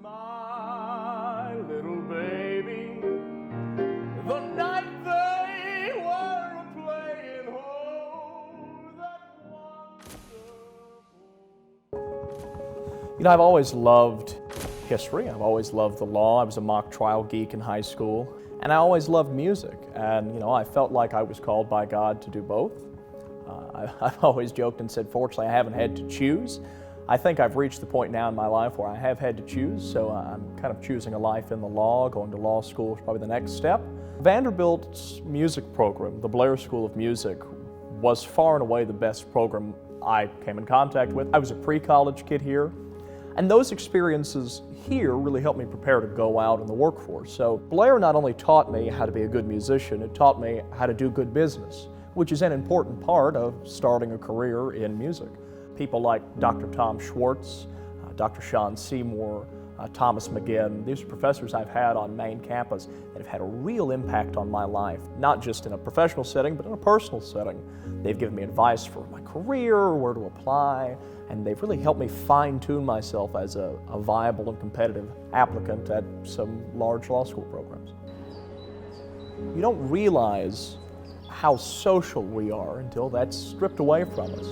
lost my little baby the night they were playing home that wonderful. I've always loved history. I've always loved the law. I was a mock trial geek in high school. And I always loved music. And, I felt like I was called by God to do both. I've always joked and said, fortunately, I haven't had to choose. I think I've reached the point now in my life where I have had to choose, so I'm kind of choosing a life in the law. Going to law school is probably the next step. Vanderbilt's music program, the Blair School of Music, was far and away the best program I came in contact with. I was a pre-college kid here, and those experiences here really helped me prepare to go out in the workforce. So Blair not only taught me how to be a good musician, it taught me how to do good business, which is an important part of starting a career in music. People like Dr. Tom Schwartz, Dr. Sean Seymour, Thomas McGinn, these are professors I've had on main campus that have had a real impact on my life, not just in a professional setting, but in a personal setting. They've given me advice for my career, where to apply, and they've really helped me fine-tune myself as a viable and competitive applicant at some large law school programs. You don't realize how social we are until that's stripped away from us.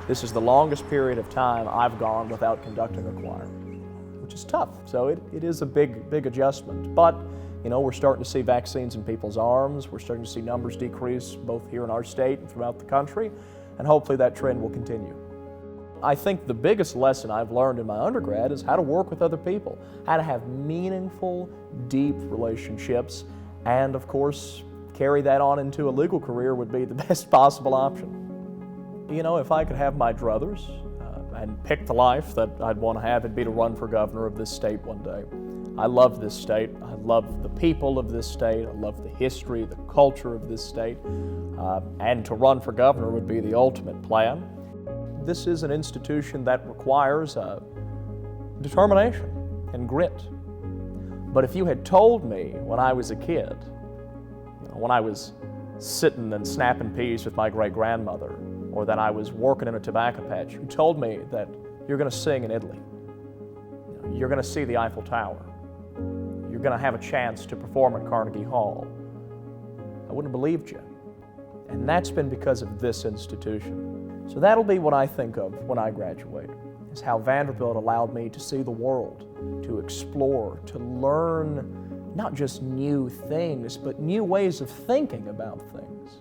This is the longest period of time I've gone without conducting a choir, which is tough. So it is a big adjustment. But, we're starting to see vaccines in people's arms. We're starting to see numbers decrease both here in our state and throughout the country, and hopefully that trend will continue. I think the biggest lesson I've learned in my undergrad is how to work with other people, how to have meaningful, deep relationships, and of course, carry that on into a legal career would be the best possible option. If I could have my druthers and pick the life that I'd want to have, it'd be to run for governor of this state one day. I love this state. I love the people of this state. I love the history, the culture of this state. And to run for governor would be the ultimate plan. This is an institution that requires determination and grit. But if you had told me when I was a kid, when I was sitting and snapping peas with my great-grandmother, or that I was working in a tobacco patch, you told me that you're going to sing in Italy, you're going to see the Eiffel Tower, you're going to have a chance to perform at Carnegie Hall, I wouldn't have believed you. And that's been because of this institution. So that'll be what I think of when I graduate, is how Vanderbilt allowed me to see the world, to explore, to learn not just new things, but new ways of thinking about things.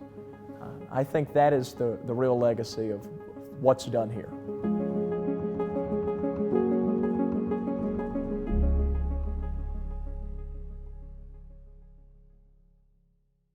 I think that is the real legacy of what's done here.